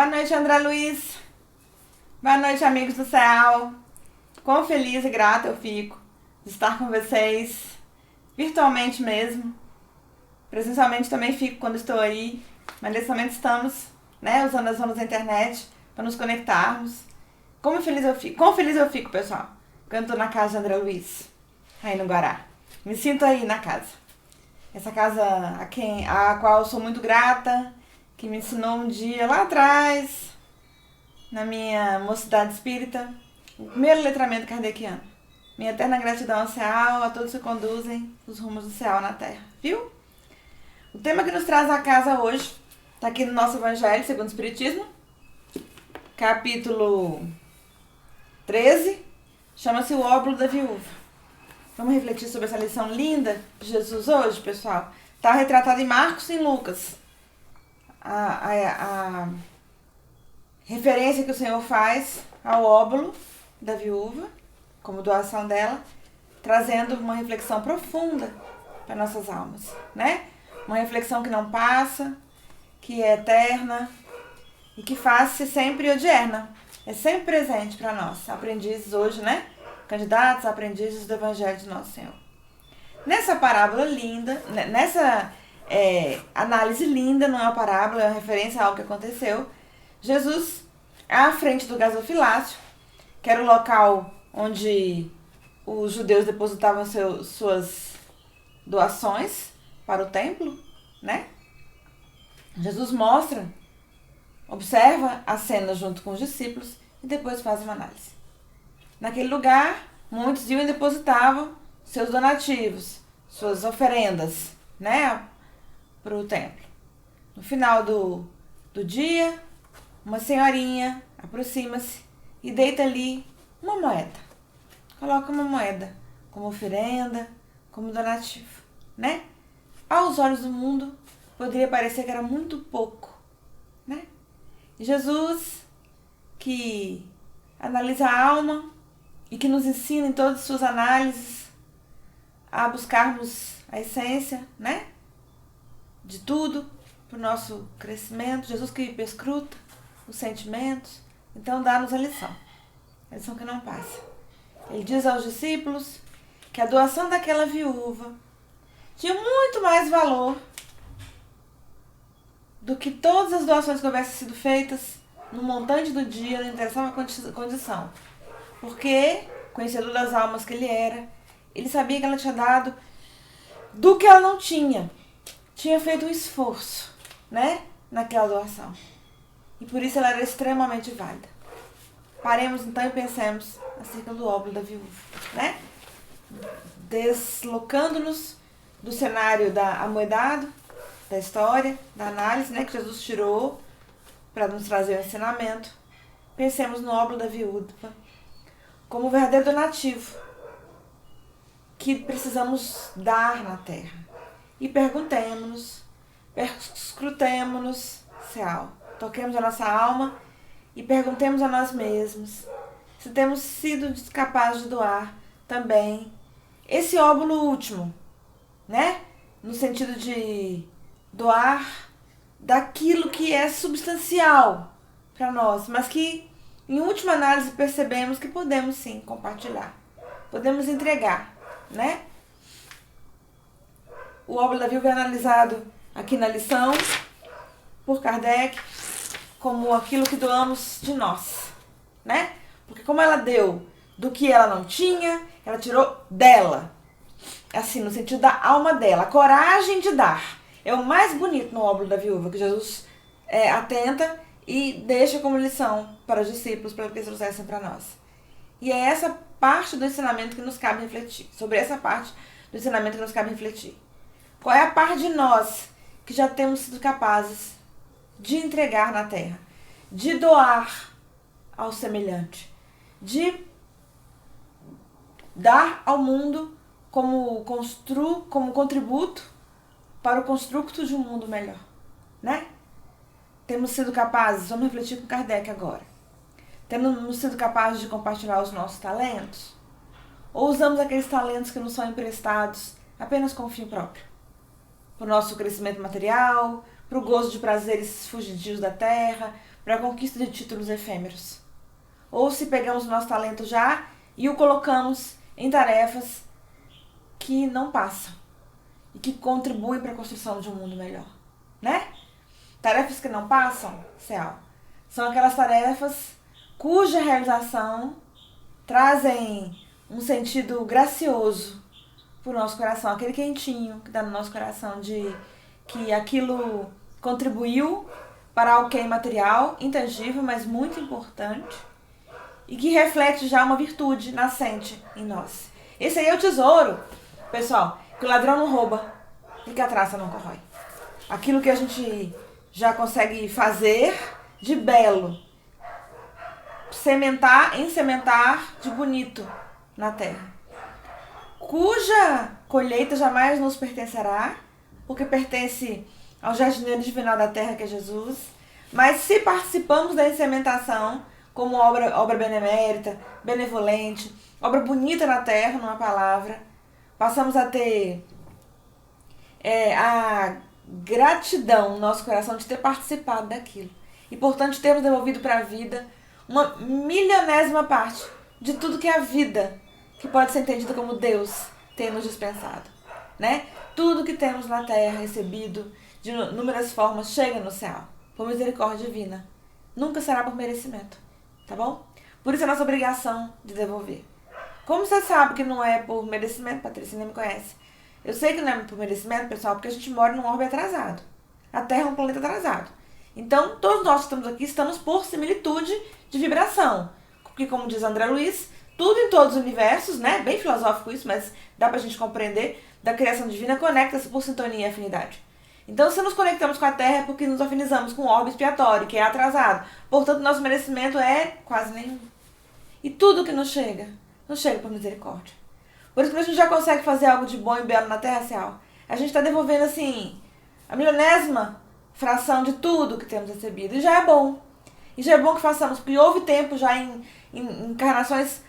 noite, André Luiz. Boa noite, amigos do céu. Quão feliz e grata eu fico de estar com vocês, virtualmente mesmo. Presencialmente também fico quando estou aí, mas nesse momento estamos, usando as ondas da internet para nos conectarmos. Quão feliz eu fico, pessoal, quando estou na casa de André Luiz, aí no Guará. Me sinto aí na casa. Essa casa a qual eu sou muito grata, que me ensinou um dia lá atrás, na minha mocidade espírita, o primeiro letramento kardeciano. Minha eterna gratidão ao céu, a todos que conduzem os rumos do céu na terra. Viu? O tema que nos traz a casa hoje está aqui no nosso Evangelho segundo o Espiritismo, capítulo 13, chama-se o óbolo da viúva. Vamos refletir sobre essa lição linda de Jesus hoje, pessoal. Está retratada em Marcos e em Lucas. A referência que o Senhor faz ao óbolo da viúva, como doação dela, trazendo uma reflexão profunda para nossas almas, né? Uma reflexão que não passa, que é eterna e que faz-se sempre odierna. É sempre presente para nós, aprendizes hoje, né? Candidatos a aprendizes do Evangelho de Nosso Senhor. Nessa parábola linda, nessa análise linda, não é uma parábola, é uma referência a algo que aconteceu. Jesus, à frente do gasofilácio, que era o local onde os judeus depositavam suas doações para o templo, né? Jesus observa a cena junto com os discípulos e depois faz uma análise. Naquele lugar, muitos iam e depositavam seus donativos, suas oferendas, né, para o templo. No final do dia, uma senhorinha aproxima-se e deita ali uma moeda. Coloca uma moeda como oferenda, como donativo, né? Aos olhos do mundo, poderia parecer que era muito pouco, né? E Jesus, que analisa a alma e que nos ensina em todas as suas análises a buscarmos a essência, né, de tudo para o nosso crescimento. Jesus que perscruta os sentimentos, então dá-nos a lição que não passa. Ele diz aos discípulos que a doação daquela viúva tinha muito mais valor do que todas as doações que houvessem sido feitas no montante do dia, não interessava a condição. Porque, conhecedor das almas que ele era, ele sabia que ela tinha dado do que ela não tinha. Tinha feito um esforço, né, naquela doação. E por isso ela era extremamente válida. Paremos então e pensemos acerca do óbolo da viúva, né? Deslocando-nos do cenário amoedado, da história, da análise, né, que Jesus tirou para nos trazer o ensinamento. Pensemos no óbolo da viúva como um verdadeiro donativo que precisamos dar na terra. E perguntemos-nos, perscrutemos-nos, céu. Toquemos a nossa alma e perguntemos a nós mesmos se temos sido capazes de doar também esse óbolo último, né? No sentido de doar daquilo que é substancial para nós, mas que em última análise percebemos que podemos sim compartilhar, podemos entregar, né? O óbolo da viúva é analisado aqui na lição por Kardec como aquilo que doamos de nós, né? Porque como ela deu do que ela não tinha, ela tirou dela, assim, no sentido da alma dela, a coragem de dar. É o mais bonito no óbolo da viúva, que Jesus atenta e deixa como lição para os discípulos, para que eles trouxessem para nós. E é essa parte do ensinamento que nos cabe refletir. Sobre essa parte do ensinamento que nos cabe refletir. Qual é a parte de nós que já temos sido capazes de entregar na terra, de doar ao semelhante, de dar ao mundo como contributo para o construto de um mundo melhor, né? Temos sido capazes, vamos refletir com Kardec agora, temos sido capazes de compartilhar os nossos talentos? Ou usamos aqueles talentos que nos são emprestados apenas com fim próprio? Para o nosso crescimento material, para o gozo de prazeres fugidios da terra, para a conquista de títulos efêmeros. Ou se pegamos o nosso talento já e o colocamos em tarefas que não passam e que contribuem para a construção de um mundo melhor, né? Tarefas que não passam, Céu, são aquelas tarefas cuja realização trazem um sentido gracioso para o nosso coração, aquele quentinho que dá no nosso coração de que aquilo contribuiu para algo que é imaterial, intangível, mas muito importante e que reflete já uma virtude nascente em nós. Esse aí é o tesouro, pessoal, que o ladrão não rouba e que a traça não corrói. Aquilo que a gente já consegue fazer de belo, sementar de bonito na terra, cuja colheita jamais nos pertencerá, porque pertence ao jardineiro divinal da terra, que é Jesus. Mas se participamos da incementação, como obra benemérita, benevolente, obra bonita na terra, numa palavra, passamos a ter a gratidão no nosso coração de ter participado daquilo. E, portanto, termos devolvido para a vida uma milionésima parte de tudo que é a vida, que pode ser entendida como Deus tem nos dispensado, né? Tudo que temos na terra recebido de inúmeras formas chega no céu, por misericórdia divina. Nunca será por merecimento, tá bom? Por isso é nossa obrigação de devolver. Como você sabe que não é por merecimento, Patrícia, nem me conhece? Eu sei que não é por merecimento, pessoal, porque a gente mora num orbe atrasado. A Terra é um planeta atrasado. Então, todos nós que estamos aqui estamos por similitude de vibração. Porque, como diz André Luiz, tudo em todos os universos, né? Bem filosófico isso, mas dá pra gente compreender, da criação divina conecta-se por sintonia e afinidade. Então, se nos conectamos com a Terra é porque nos afinizamos com o orbe expiatório, que é atrasado. Portanto, nosso merecimento é quase nenhum. E tudo que nos chega por misericórdia. Por isso que a gente já consegue fazer algo de bom e belo na Terra, Céu. A gente está devolvendo, assim, a milionésima fração de tudo que temos recebido. E já é bom. E já é bom que façamos, porque houve tempo já em encarnações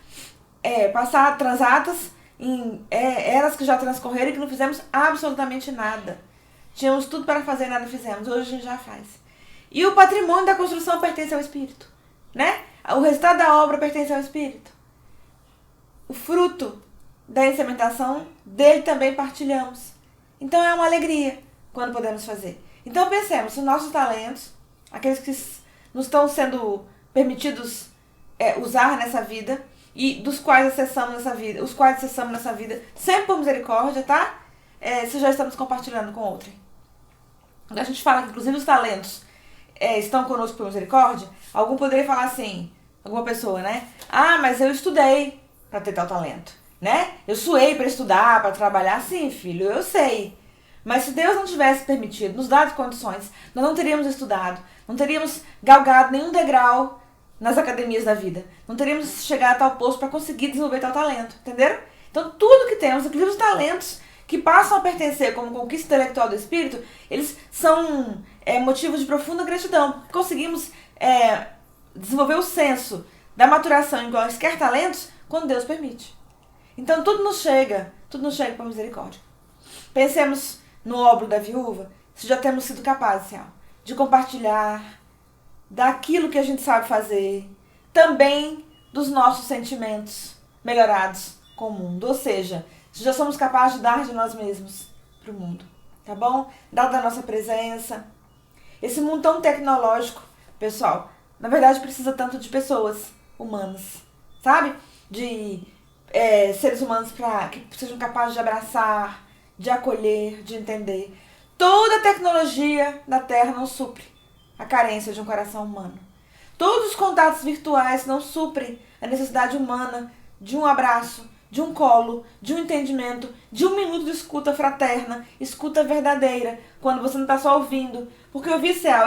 transatas, em eras que já transcorreram e que não fizemos absolutamente nada. Tínhamos tudo para fazer e nada fizemos. Hoje a gente já faz. E o patrimônio da construção pertence ao Espírito, né? O resultado da obra pertence ao Espírito. O fruto da incementação dele também partilhamos. Então é uma alegria quando podemos fazer. Então pensemos, se nossos talentos, aqueles que nos estão sendo permitidos usar nessa vida e dos quais acessamos nessa vida, sempre por misericórdia, tá? Se já estamos compartilhando com outrem. Quando a gente fala que inclusive os talentos estão conosco por misericórdia, algum poderia falar assim, alguma pessoa, né? Ah, mas eu estudei para ter tal talento, né? Eu suei para estudar, para trabalhar. Sim, filho, eu sei. Mas se Deus não tivesse permitido, nos dado condições, nós não teríamos estudado, não teríamos galgado nenhum degrau nas academias da vida. Não teríamos chegado a tal posto para conseguir desenvolver tal talento, entenderam? Então tudo que temos, inclusive os talentos que passam a pertencer como conquista intelectual do espírito, eles são motivos de profunda gratidão. Conseguimos desenvolver o senso da maturação em quaisquer talentos quando Deus permite. Então tudo nos chega por misericórdia. Pensemos no óbolo da viúva, se já temos sido capazes, Senhor, de compartilhar daquilo que a gente sabe fazer, também dos nossos sentimentos melhorados com o mundo. Ou seja, se já somos capazes de dar de nós mesmos para o mundo, tá bom? Dar da nossa presença. Esse mundo tão tecnológico, pessoal, na verdade precisa tanto de pessoas humanas, sabe? De seres humanos que sejam capazes de abraçar, de acolher, de entender. Toda a tecnologia da Terra não supre a carência de um coração humano. Todos os contatos virtuais não suprem a necessidade humana de um abraço, de um colo, de um entendimento, de um minuto de escuta fraterna, escuta verdadeira, quando você não está só ouvindo. Porque ouvir, Céu,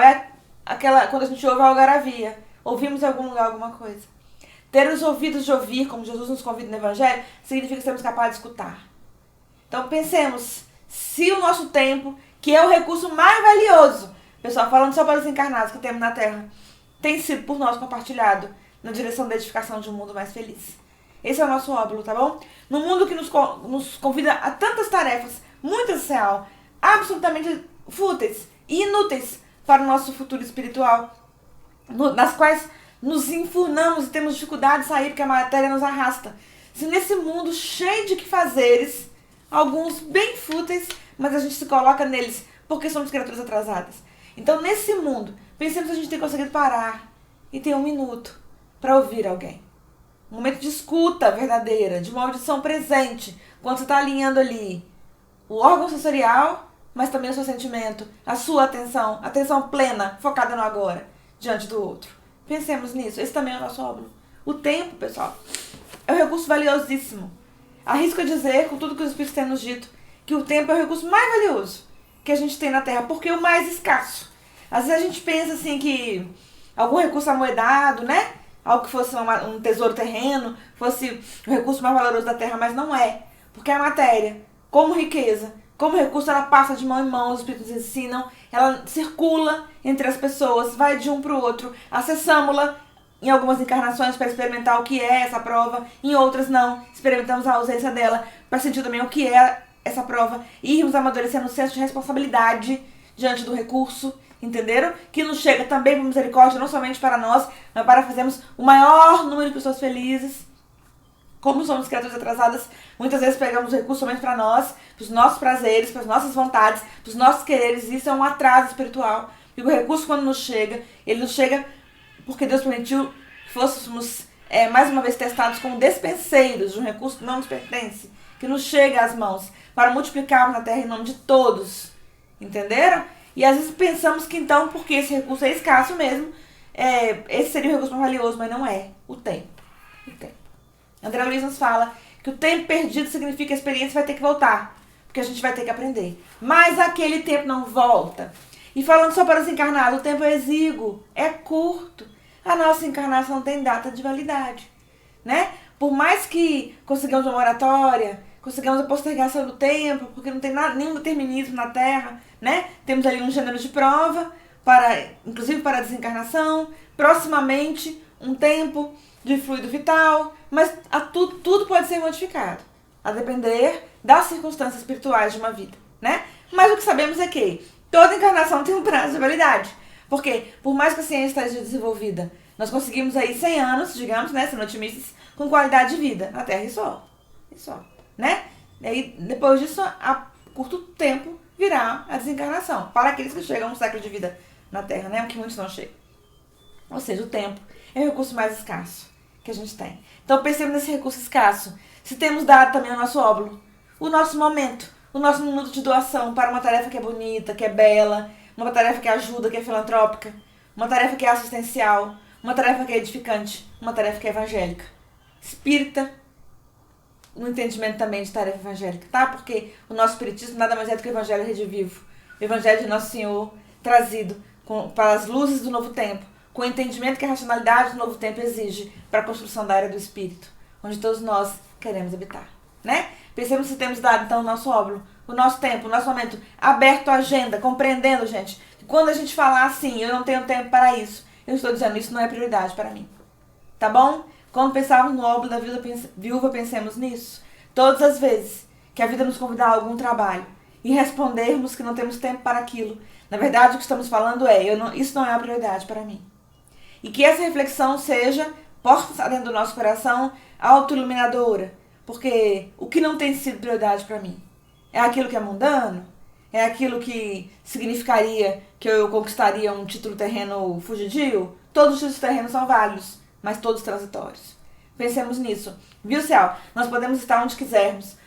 quando a gente ouve a algaravia, ouvimos em algum lugar alguma coisa. Ter os ouvidos de ouvir, como Jesus nos convida no Evangelho, significa que sermos capazes de escutar. Então pensemos, se o nosso tempo, que é o recurso mais valioso, pessoal, falando só para os encarnados que temos na Terra, tem sido por nós compartilhado na direção da edificação de um mundo mais feliz. Esse é o nosso óbolo, tá bom? No mundo que nos convida a tantas tarefas, muito essencial, absolutamente fúteis e inúteis para o nosso futuro espiritual, nas quais nos enfurnamos e temos dificuldade de sair porque a matéria nos arrasta. Se nesse mundo cheio de que fazeres, alguns bem fúteis, mas a gente se coloca neles porque somos criaturas atrasadas. Então, nesse mundo, pensemos se a gente tem conseguido parar e ter um minuto para ouvir alguém. Um momento de escuta verdadeira, de uma audição presente, quando você está alinhando ali o órgão sensorial, mas também o seu sentimento, a sua atenção plena, focada no agora, diante do outro. Pensemos nisso, esse também é o nosso óbolo. O tempo, pessoal, é um recurso valiosíssimo. Arrisco a dizer, com tudo que os Espíritos têm nos dito, que o tempo é o recurso mais valioso que a gente tem na Terra, porque é o mais escasso. Às vezes a gente pensa assim que algum recurso amoedado, né? Algo que fosse um tesouro terreno, fosse o recurso mais valoroso da Terra, mas não é. Porque a matéria, como riqueza, como recurso, ela passa de mão em mão, os Espíritos ensinam, ela circula entre as pessoas, vai de um para o outro, acessamos-la em algumas encarnações para experimentar o que é essa prova, em outras não, experimentamos a ausência dela para sentir também o que é essa prova e irmos amadurecendo o senso de responsabilidade diante do recurso, entenderam? Que nos chega também por misericórdia, não somente para nós, mas para fazermos o maior número de pessoas felizes. Como somos criaturas atrasadas, muitas vezes pegamos o recurso somente para nós, para os nossos prazeres, para as nossas vontades, para os nossos quereres, e isso é um atraso espiritual. E o recurso, quando nos chega, ele nos chega porque Deus permitiu que fôssemos, mais uma vez, testados como despenseiros de um recurso que não nos pertence, que nos chega às mãos, para multiplicarmos na Terra em nome de todos. Entenderam? E às vezes pensamos que então, porque esse recurso é escasso mesmo, esse seria o recurso mais valioso, mas não é. O tempo. O tempo. André Luiz nos fala que o tempo perdido significa que a experiência vai ter que voltar, porque a gente vai ter que aprender. Mas aquele tempo não volta. E falando só para os encarnados, o tempo é exíguo, é curto. A nossa encarnação não tem data de validade, né? Por mais que consigamos uma oratória, consigamos a postergação do tempo, porque não tem nenhum determinismo na Terra, né? Temos ali um gênero de prova, inclusive para a desencarnação, proximamente um tempo de fluido vital, mas tudo pode ser modificado, a depender das circunstâncias espirituais de uma vida, né? Mas o que sabemos é que toda encarnação tem um prazo de validade, porque por mais que a ciência esteja desenvolvida, nós conseguimos aí 100 anos, digamos, né, sendo otimistas, com qualidade de vida na Terra e só, né? E aí, depois disso, a curto tempo virá a desencarnação, para aqueles que chegam a um século de vida na Terra, né, o que muitos não chegam. Ou seja, o tempo é o recurso mais escasso que a gente tem. Então pensemos nesse recurso escasso. Se temos dado também o nosso óbolo, o nosso momento, o nosso minuto de doação para uma tarefa que é bonita, que é bela, uma tarefa que ajuda, que é filantrópica, uma tarefa que é assistencial, uma tarefa que é edificante, uma tarefa que é evangélica. Espírita, no entendimento também de tarefa evangélica, tá? Porque o nosso espiritismo nada mais é do que o evangelho redivivo. O evangelho de Nosso Senhor trazido para as luzes do novo tempo, com o entendimento que a racionalidade do novo tempo exige para a construção da era do espírito, onde todos nós queremos habitar, né? Pensemos se temos dado, então, o nosso óbolo, o nosso tempo, o nosso momento aberto à agenda, compreendendo, gente, que quando a gente falar assim, eu não tenho tempo para isso, eu estou dizendo, isso não é prioridade para mim, tá bom? Quando pensarmos no óbolo da viúva, pensemos nisso. Todas as vezes que a vida nos convidar a algum trabalho e respondermos que não temos tempo para aquilo, na verdade, o que estamos falando é, isso não é a prioridade para mim. E que essa reflexão seja, posta dentro do nosso coração, autoiluminadora. Porque o que não tem sido prioridade para mim? É aquilo que é mundano? É aquilo que significaria que eu conquistaria um título terreno fugidio? Todos os títulos terrenos são válidos, mas todos transitórios. Pensemos nisso. Viu, Cial? Nós podemos estar onde quisermos,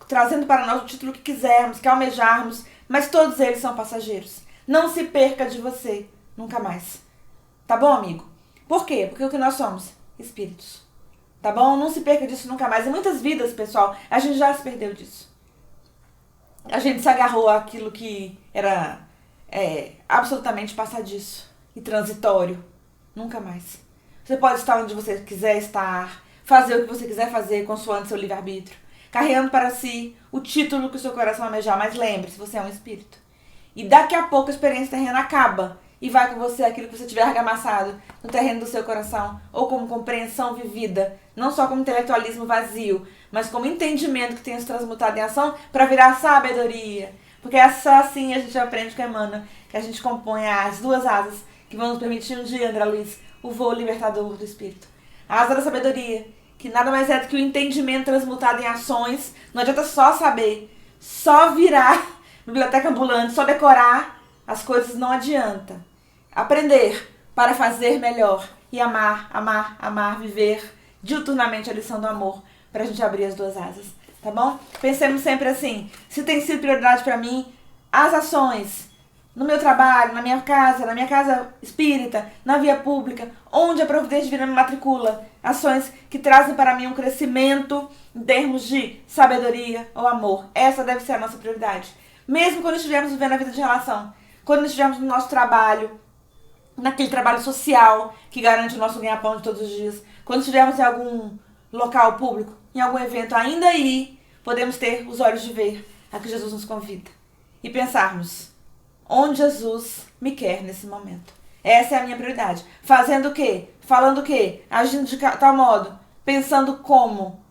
trazendo para nós o título que quisermos, que almejarmos, mas todos eles são passageiros. Não se perca de você, nunca mais. Tá bom, amigo? Por quê? Porque o que nós somos? Espíritos. Tá bom? Não se perca disso nunca mais. Em muitas vidas, pessoal, a gente já se perdeu disso. A gente se agarrou àquilo que era absolutamente passadiço e transitório. Nunca mais. Você pode estar onde você quiser estar, fazer o que você quiser fazer, consoante seu livre-arbítrio, carregando para si o título que o seu coração almejar, mas lembre-se, você é um espírito. E daqui a pouco a experiência terrena acaba e vai com você aquilo que você tiver argamassado no terreno do seu coração, ou como compreensão vivida, não só como intelectualismo vazio, mas como entendimento que tenha se transmutado em ação para virar sabedoria. Porque é só assim a gente aprende com Emmanuel, que a gente compõe as duas asas que vão nos permitir um dia, André Luiz, o voo libertador do Espírito. A asa da sabedoria, que nada mais é do que o entendimento transmutado em ações. Não adianta só saber, só virar biblioteca ambulante, só decorar as coisas não adianta. Aprender para fazer melhor e amar, amar, amar, viver diuturnamente a lição do amor, para a gente abrir as duas asas, tá bom? Pensemos sempre assim, se tem sido prioridade para mim, as ações, no meu trabalho, na minha casa espírita, na via pública, onde a Providência Divina me matricula, ações que trazem para mim um crescimento em termos de sabedoria ou amor. Essa deve ser a nossa prioridade. Mesmo quando estivermos vivendo a vida de relação, quando estivermos no nosso trabalho, naquele trabalho social que garante o nosso ganha-pão de todos os dias, quando estivermos em algum local público, em algum evento, ainda aí podemos ter os olhos de ver a que Jesus nos convida e pensarmos onde Jesus me quer nesse momento. Essa é a minha prioridade. Fazendo o quê? Falando o quê? Agindo de tal modo? Pensando como?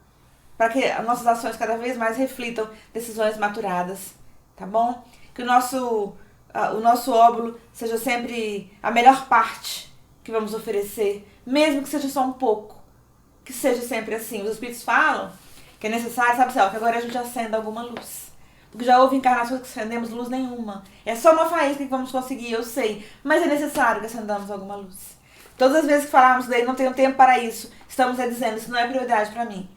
Para que as nossas ações cada vez mais reflitam decisões maturadas. Tá bom? Que o nosso óbolo seja sempre a melhor parte que vamos oferecer, mesmo que seja só um pouco. Que seja sempre assim. Os Espíritos falam que é necessário, sabe, que agora a gente acenda alguma luz. Porque já houve encarnações que acendemos luz nenhuma. É só uma faísca que vamos conseguir, eu sei. Mas é necessário que acendamos alguma luz. Todas as vezes que falarmos daí, não tenho tempo para isso, estamos dizendo, isso não é prioridade para mim.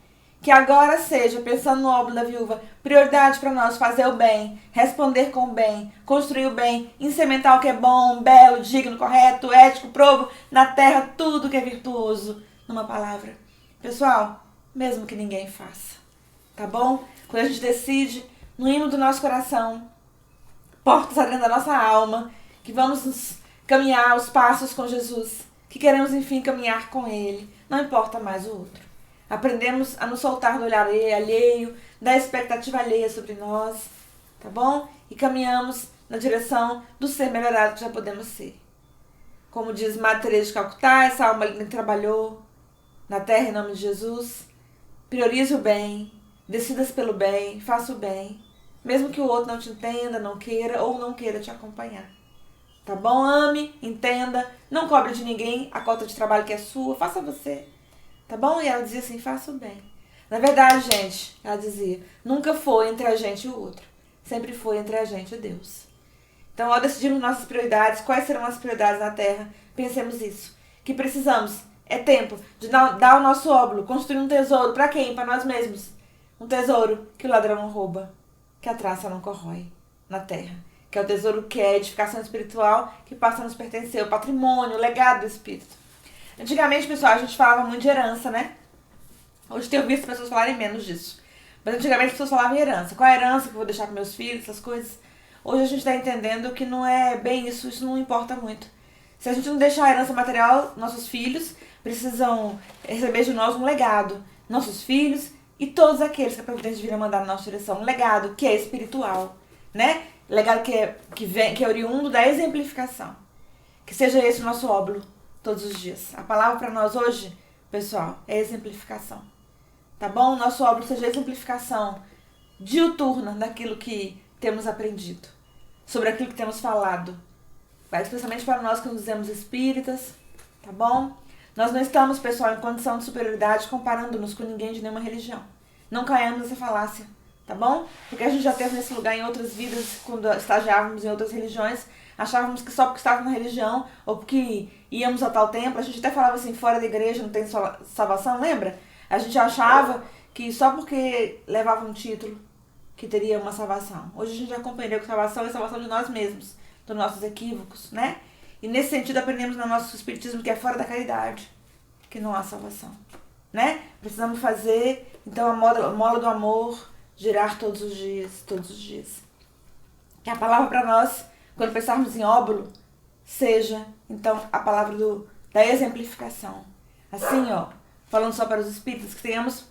Que agora seja, pensando no óbolo da viúva, prioridade para nós fazer o bem, responder com o bem, construir o bem, insementar o que é bom, belo, digno, correto, ético, probo, na terra, tudo que é virtuoso, numa palavra. Pessoal, mesmo que ninguém faça, tá bom? Quando a gente decide, no hino do nosso coração, portas dentro da nossa alma, que vamos nos caminhar os passos com Jesus, que queremos, enfim, caminhar com Ele, não importa mais o outro. Aprendemos a nos soltar do olhar alheio, da expectativa alheia sobre nós, tá bom? E caminhamos na direção do ser melhorado que já podemos ser. Como diz Madre Teresa de Calcutá, essa alma que trabalhou na terra em nome de Jesus, priorize o bem, decidas pelo bem, faça o bem, mesmo que o outro não te entenda, não queira ou não queira te acompanhar. Tá bom? Ame, entenda, não cobre de ninguém a cota de trabalho que é sua, faça você. Tá bom? E ela dizia assim, faça o bem. Na verdade, gente, ela dizia, nunca foi entre a gente e o outro. Sempre foi entre a gente e Deus. Então, ao decidirmos nossas prioridades, quais serão as prioridades na Terra, pensemos isso. Que precisamos, é tempo de dar o nosso óbolo, construir um tesouro. Para quem? Para nós mesmos. Um tesouro que o ladrão não rouba, que a traça não corrói na Terra. Que é o tesouro que é a edificação espiritual que passa a nos pertencer, o patrimônio, o legado do Espírito. Antigamente, pessoal, a gente falava muito de herança, né? Hoje tenho visto pessoas falarem menos disso. Mas antigamente as pessoas falavam em herança. Qual é a herança que eu vou deixar para meus filhos, essas coisas. Hoje a gente está entendendo que não é bem isso, isso não importa muito. Se a gente não deixar a herança material, nossos filhos precisam receber de nós um legado. Nossos filhos e todos aqueles que a Providência Divina mandar na nossa direção. Um legado que é espiritual, né? Legado que é oriundo da exemplificação. Que seja esse o nosso óbolo todos os dias. A palavra para nós hoje, pessoal, é exemplificação. Tá bom? Nosso óbolo seja exemplificação diuturna daquilo que temos aprendido. Sobre aquilo que temos falado. Vai especialmente para nós que nos dizemos espíritas. Tá bom? Nós não estamos, pessoal, em condição de superioridade comparando-nos com ninguém de nenhuma religião. Não caiamos nessa falácia. Tá bom? Porque a gente já esteve nesse lugar em outras vidas, quando estagiávamos em outras religiões, achávamos que só porque estávamos na religião, ou porque íamos a tal templo, a gente até falava assim, fora da igreja não tem salvação, lembra? A gente achava que só porque levava um título que teria uma salvação. Hoje a gente já compreendeu que salvação é salvação de nós mesmos, dos nossos equívocos, né? E nesse sentido aprendemos no nosso espiritismo que é fora da caridade, que não há salvação, né? Precisamos fazer, então, a mola do amor girar todos os dias, todos os dias. Que a palavra para nós, quando pensarmos em óbolo, seja, então, a palavra da exemplificação. Assim, ó, falando só para os espíritos, que tenhamos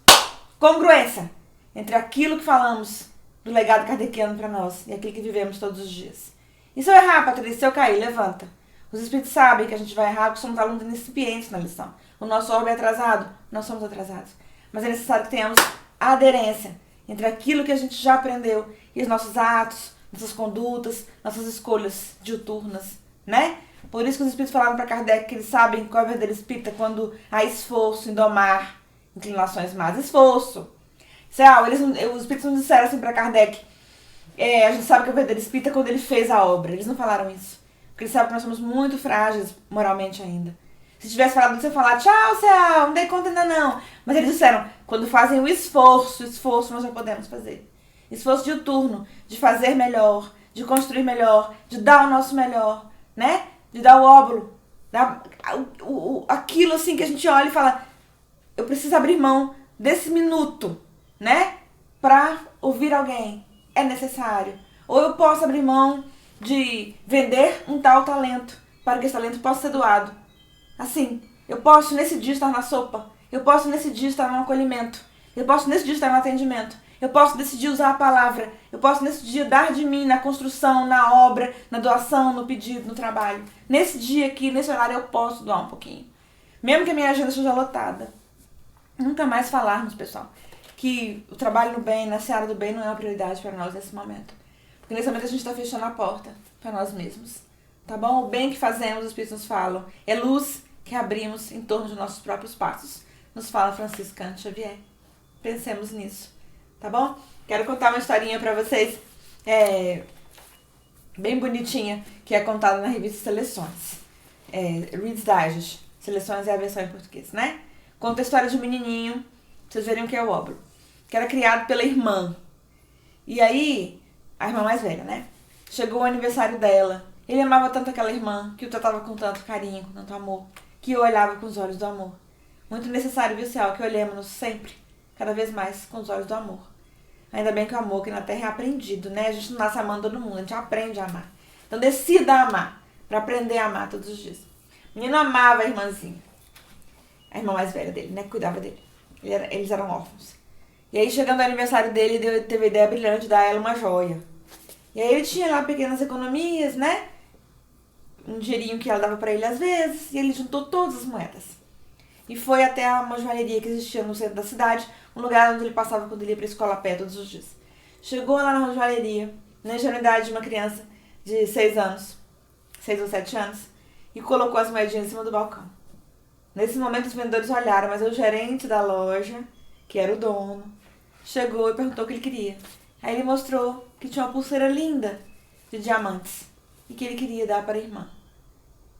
congruência entre aquilo que falamos do legado kardeciano para nós e aquilo que vivemos todos os dias. E se eu errar, Patrícia, se eu cair, levanta. Os espíritos sabem que a gente vai errar porque somos alunos incipientes na lição. O nosso orbe é atrasado, nós somos atrasados. Mas é necessário que tenhamos aderência entre aquilo que a gente já aprendeu e os nossos atos, nossas condutas, nossas escolhas diuturnas, né? Por isso que os espíritos falaram para Kardec que eles sabem qual é o verdadeiro espírita quando há esforço em domar inclinações más. Esforço. Os espíritos não disseram assim para Kardec, a gente sabe que é o verdadeiro espírita quando ele fez a obra. Eles não falaram isso. Porque eles sabem que nós somos muito frágeis moralmente ainda. Se tivesse falado isso, eu ia falar, tchau, céu, não dei conta ainda não. Mas eles disseram, quando fazem o esforço nós já podemos fazer. Esforço diuturno, de fazer melhor, de construir melhor, de dar o nosso melhor, né? De dar o óbolo. Aquilo assim que a gente olha e fala, eu preciso abrir mão desse minuto, né? Pra ouvir alguém. É necessário. Ou eu posso abrir mão de vender um tal talento para que esse talento possa ser doado. Assim, eu posso nesse dia estar na sopa. Eu posso nesse dia estar no acolhimento. Eu posso nesse dia estar no atendimento. Eu posso nesse dia usar a palavra. Eu posso nesse dia dar de mim na construção, na obra, na doação, no pedido, no trabalho. Nesse dia aqui, nesse horário, eu posso doar um pouquinho. Mesmo que a minha agenda esteja lotada. Nunca mais falarmos, pessoal, que o trabalho no bem, na seara do bem, não é uma prioridade para nós nesse momento. Porque nesse momento a gente está fechando a porta para nós mesmos. Tá bom? O bem que fazemos, os Espíritos nos falam, é luz que abrimos em torno de nossos próprios passos. Nos fala Francisco Cândido Xavier. Pensemos nisso. Tá bom? Quero contar uma historinha para vocês, bem bonitinha, que é contada na revista Seleções. Reader's Digest. Seleções é a versão em português, né? Conta a história de um menininho, pra vocês verem o que é o óbolo, que era criado pela irmã. E aí, a irmã mais velha, né? Chegou o aniversário dela. Ele amava tanto aquela irmã, que o tratava com tanto carinho, com tanto amor, que o olhava com os olhos do amor. Muito necessário, viu, Cial, que olhemos sempre, cada vez mais, com os olhos do amor. Ainda bem que o amor aqui na Terra é aprendido, né? A gente não nasce amando todo mundo, a gente aprende a amar. Então decida amar, pra aprender a amar todos os dias. O menino amava a irmãzinha. A irmã mais velha dele, né? Que cuidava dele. Eles eram órfãos. E aí, chegando ao aniversário dele, teve a ideia brilhante de dar a ela uma joia. E aí ele tinha lá pequenas economias, né? Um dinheirinho que ela dava pra ele às vezes. E ele juntou todas as moedas. E foi até uma joalheria que existia no centro da cidade. Um lugar onde ele passava quando ele ia pra escola a pé todos os dias. Chegou lá na joalheria, na ingenuidade de uma criança de 6 anos. 6 ou 7 anos. E colocou as moedinhas em cima do balcão. Nesse momento os vendedores olharam, mas o gerente da loja, que era o dono, chegou e perguntou o que ele queria. Aí ele mostrou que tinha uma pulseira linda de diamantes e que ele queria dar para a irmã.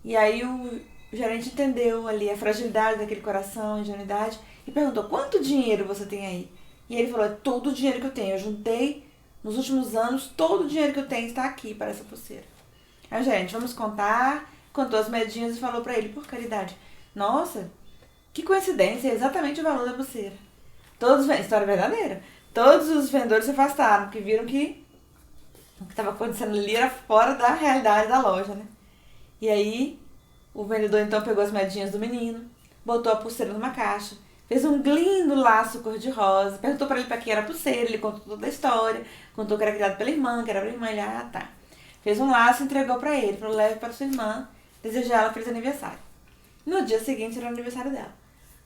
E aí o gerente entendeu ali a fragilidade daquele coração, a ingenuidade, e perguntou, quanto dinheiro você tem aí? E ele falou, é todo o dinheiro que eu tenho. Eu juntei nos últimos anos, todo o dinheiro que eu tenho está aqui para essa pulseira. Aí o gerente, vamos contar, contou as moedinhas e falou para ele, por caridade, nossa, que coincidência, é exatamente o valor da pulseira. História verdadeira. Todos os vendedores se afastaram, porque viram que o que estava acontecendo ali era fora da realidade da loja, né? E aí, o vendedor então pegou as moedinhas do menino, botou a pulseira numa caixa, fez um lindo laço cor-de-rosa, perguntou pra ele pra quem era a pulseira, ele contou toda a história, contou que era criado pela irmã, que era pra irmã, ele, tá. Fez um laço e entregou pra ele, falou, leve para sua irmã, desejar ela feliz aniversário. No dia seguinte era o aniversário dela.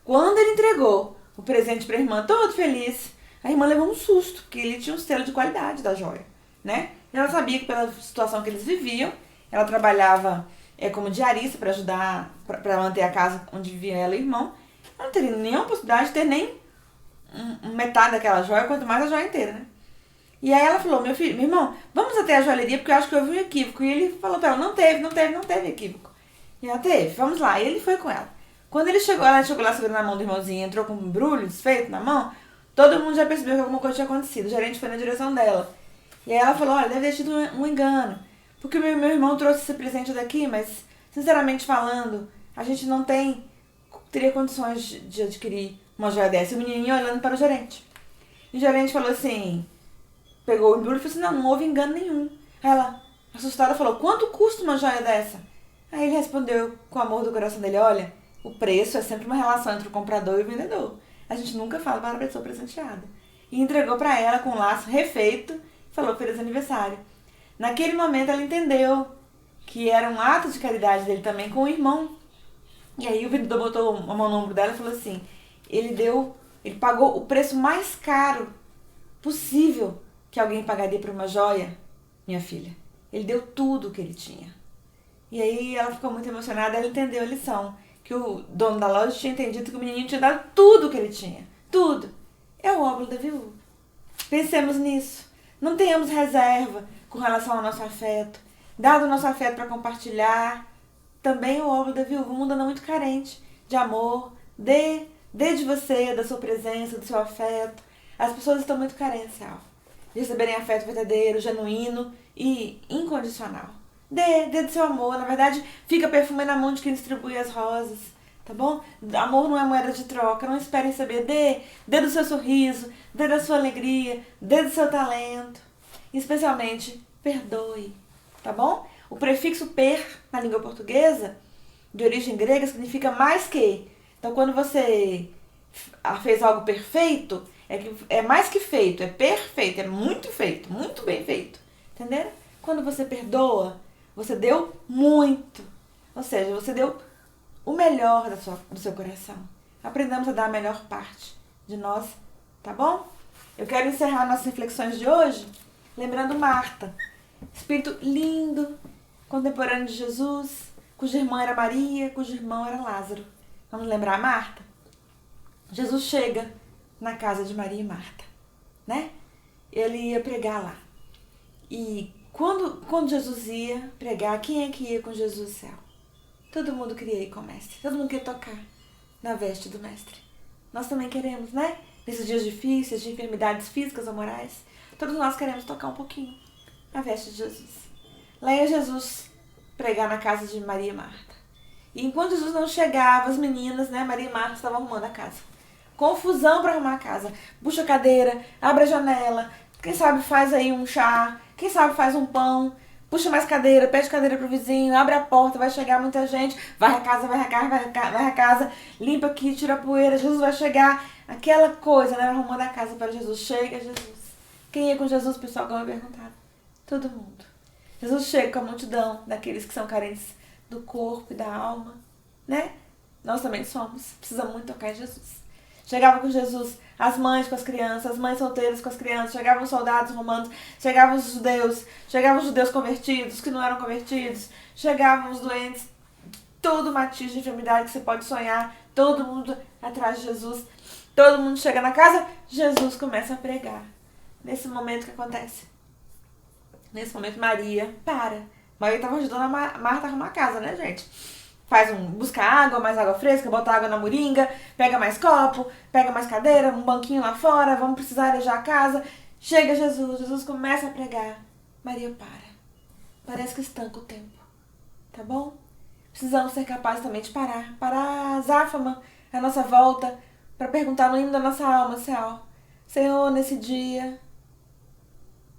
Quando ele entregou o presente pra irmã, todo feliz, a irmã levou um susto, porque ele tinha um selo de qualidade da joia, né? E ela sabia que pela situação que eles viviam, ela trabalhava como diarista para ajudar, para manter a casa onde vivia ela e o irmão. Ela não teria nenhuma possibilidade de ter nem metade daquela joia, quanto mais a joia inteira, né? E aí ela falou, meu irmão, vamos até a joalheria, porque eu acho que houve um equívoco. E ele falou pra ela, não teve equívoco. E ela teve, vamos lá. E ele foi com ela. Quando ela chegou lá segurando na mão do irmãozinho, entrou com um embrulho desfeito na mão, todo mundo já percebeu que alguma coisa tinha acontecido. O gerente foi na direção dela. E aí ela falou, olha, deve ter tido um engano. Porque meu irmão trouxe esse presente daqui, mas, sinceramente falando, a gente não teria condições de adquirir uma joia dessa. E o menininho olhando para o gerente. E o gerente falou assim, pegou o embrulho e falou assim, não houve engano nenhum. Aí ela, assustada, falou, quanto custa uma joia dessa? Aí ele respondeu com o amor do coração dele, olha, o preço é sempre uma relação entre o comprador e o vendedor. A gente nunca fala para a pessoa presenteada. E entregou para ela com um laço refeito e falou feliz aniversário. Naquele momento ela entendeu que era um ato de caridade dele também com o irmão. E aí o vendedor botou a mão no ombro dela e falou assim, ele pagou o preço mais caro possível que alguém pagaria por uma joia, minha filha. Ele deu tudo o que ele tinha. E aí ela ficou muito emocionada, ela entendeu a lição. Que o dono da loja tinha entendido que o menininho tinha dado tudo que ele tinha. Tudo. É o óbolo da viúva. Pensemos nisso. Não tenhamos reserva com relação ao nosso afeto. Dado o nosso afeto para compartilhar. Também o óbolo da viúva. O mundo anda muito carente de amor. Dê de você, da sua presença, do seu afeto. As pessoas estão muito carentes, Al, de receberem afeto verdadeiro, genuíno e incondicional. Dê do seu amor. Na verdade, fica perfume na mão de quem distribui as rosas. Tá bom? Amor não é moeda de troca. Não espere receber. Dê do seu sorriso. Dê da sua alegria. Dê do seu talento. E, especialmente, perdoe. Tá bom? O prefixo per, na língua portuguesa, de origem grega, significa mais que. Então, quando você fez algo perfeito, é mais que feito. É perfeito. É muito feito. Muito bem feito. Entenderam? Quando você perdoa, você deu muito. Ou seja, você deu o melhor do seu coração. Aprendamos a dar a melhor parte de nós, tá bom? Eu quero encerrar nossas reflexões de hoje lembrando Marta, espírito lindo, contemporâneo de Jesus, cuja irmã era Maria, cujo irmão era Lázaro. Vamos lembrar Marta? Jesus chega na casa de Maria e Marta, né? Ele ia pregar lá. E quando Jesus ia pregar, quem é que ia com Jesus ao céu? Todo mundo queria ir com o mestre. Todo mundo queria tocar na veste do mestre. Nós também queremos, né? Nesses dias difíceis, de enfermidades físicas ou morais, todos nós queremos tocar um pouquinho na veste de Jesus. Lá ia Jesus pregar na casa de Maria e Marta. E enquanto Jesus não chegava, as meninas, né, Maria e Marta, estavam arrumando a casa. Confusão para arrumar a casa. Puxa a cadeira, abre a janela. Quem sabe faz aí um chá. Quem sabe faz um pão. Puxa mais cadeira, pede cadeira pro vizinho, abre a porta, vai chegar muita gente, varre a casa, limpa aqui, tira a poeira, Jesus vai chegar. Aquela coisa, né? Arrumando a casa para Jesus. Chega Jesus. Quem ia com Jesus, pessoal, como eu perguntava? Todo mundo. Jesus chega com a multidão daqueles que são carentes do corpo e da alma, né? Nós também somos. Precisamos muito tocar em Jesus. Chegava com Jesus as mães com as crianças, as mães solteiras com as crianças, chegavam os soldados romanos, chegavam os judeus convertidos, que não eram convertidos, chegavam os doentes, todo matiz de enfermidade que você pode sonhar, todo mundo atrás de Jesus, todo mundo chega na casa, Jesus começa a pregar. Nesse momento que acontece? Nesse momento Maria para. Maria estava ajudando a Marta a arrumar a casa, né, gente? Busca água, mais água fresca, bota água na moringa, pega mais copo, pega mais cadeira, um banquinho lá fora, vamos precisar arejar a casa. Chega Jesus começa a pregar. Maria para. Parece que estanca o tempo, tá bom? Precisamos ser capazes também de parar azáfama à nossa volta, para perguntar no hino da nossa alma, Senhor, nesse dia,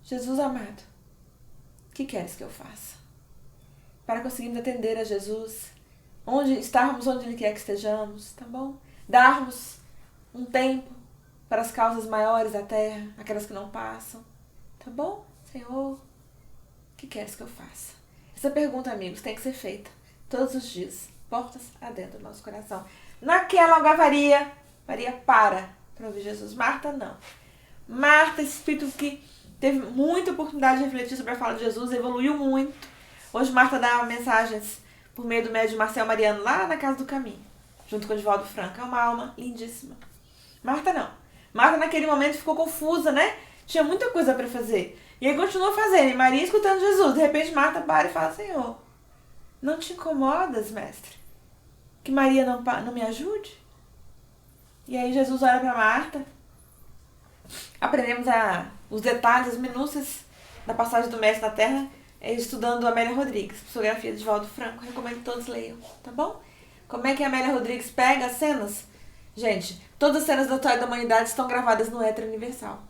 Jesus amado, o que queres que eu faça? Para conseguirmos atender a Jesus, estarmos onde Ele quer que estejamos, tá bom? Darmos um tempo para as causas maiores da terra, aquelas que não passam, tá bom? Senhor, o que queres que eu faça? Essa pergunta, amigos, tem que ser feita todos os dias, portas adentro do nosso coração. Naquela Maria para ouvir Jesus. Marta, não. Marta, esse espírito que teve muita oportunidade de refletir sobre a fala de Jesus, evoluiu muito. Hoje Marta dá mensagens por meio do médium Marcel Mariano lá na Casa do Caminho, junto com o Divaldo Franco. É uma alma lindíssima. Marta não. Marta naquele momento ficou confusa, né? Tinha muita coisa para fazer. E aí continuou fazendo. E Maria escutando Jesus. De repente Marta para e fala, Senhor, não te incomodas, mestre? Que Maria não me ajude? E aí Jesus olha para Marta. Aprendemos os detalhes, as minúcias da passagem do mestre na terra, estudando Amélia Rodrigues, psicografia de Divaldo Franco. Recomendo que todos leiam, tá bom? Como é que a Amélia Rodrigues pega as cenas? Gente, todas as cenas da história da humanidade estão gravadas no éter universal.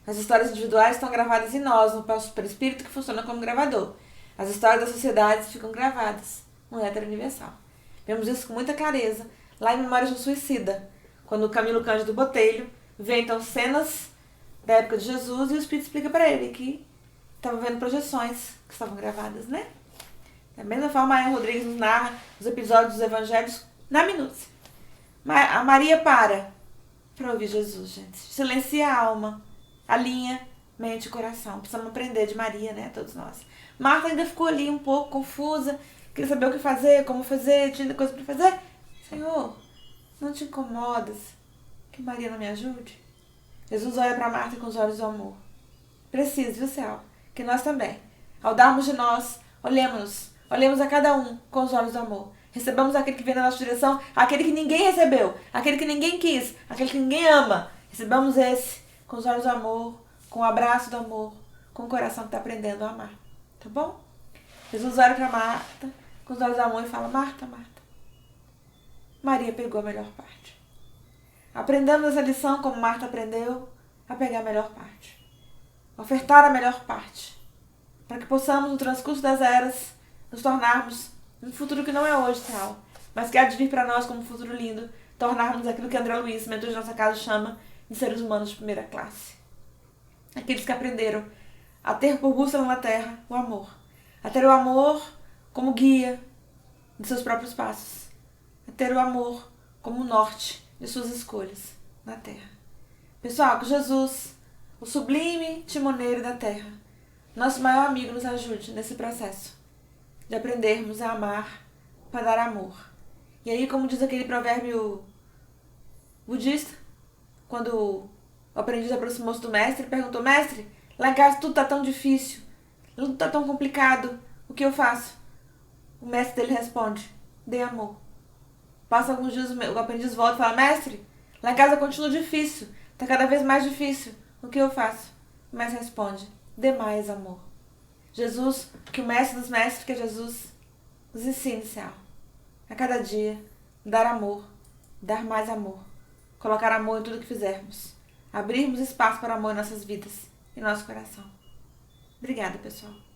As histórias individuais estão gravadas em nós, no nosso perispírito que funciona como gravador. As histórias das sociedades ficam gravadas no éter universal. Vemos isso com muita clareza lá em Memórias do Suicida, quando o Camilo Cândido Botelho vê então cenas da época de Jesus e o Espírito explica para ele que estava vendo projeções que estavam gravadas, né? Da mesma forma, a Maria Rodrigues nos narra os episódios dos evangelhos na minúcia. A Maria para ouvir Jesus, gente. Silencia a alma, alinha mente e coração. Precisamos aprender de Maria, né? Todos nós. Marta ainda ficou ali um pouco confusa, queria saber o que fazer, como fazer, tinha coisa para fazer. Senhor, não te incomodas que Maria não me ajude? Jesus olha para Marta com os olhos do amor. Preciso, viu, céu? Que nós também, ao darmos de nós, olhemos a cada um com os olhos do amor. Recebamos aquele que vem na nossa direção, aquele que ninguém recebeu, aquele que ninguém quis, aquele que ninguém ama. Recebamos esse com os olhos do amor, com o abraço do amor, com o coração que está aprendendo a amar. Tá bom? Jesus olha para Marta com os olhos do amor e fala: Marta, Marta, Maria pegou a melhor parte. Aprendamos essa lição como Marta aprendeu, a pegar a melhor parte. Ofertar a melhor parte. Para que possamos, no transcurso das eras, nos tornarmos um futuro que não é hoje real, mas que há de vir para nós como um futuro lindo, tornarmos aquilo que André Luiz, mentor de nossa casa, chama de seres humanos de primeira classe. Aqueles que aprenderam a ter por bússola na terra o amor. A ter o amor como guia de seus próprios passos. A ter o amor como norte de suas escolhas na terra. Pessoal, que Jesus, o sublime timoneiro da terra, nosso maior amigo, nos ajude nesse processo de aprendermos a amar para dar amor. E aí, como diz aquele provérbio budista, quando o aprendiz aproximou-se do mestre e perguntou: mestre, lá em casa tudo está tão difícil, tudo está tão complicado, o que eu faço? O mestre dele responde: dê amor. Passa alguns dias, o aprendiz volta e fala: mestre, lá em casa continua difícil, está cada vez mais difícil, o que eu faço? O mestre responde: dê mais amor. Jesus, que o mestre dos mestres, que é Jesus, nos ensine, Senhor, a cada dia, dar amor, dar mais amor, colocar amor em tudo que fizermos, abrirmos espaço para amor em nossas vidas e nosso coração. Obrigada, pessoal.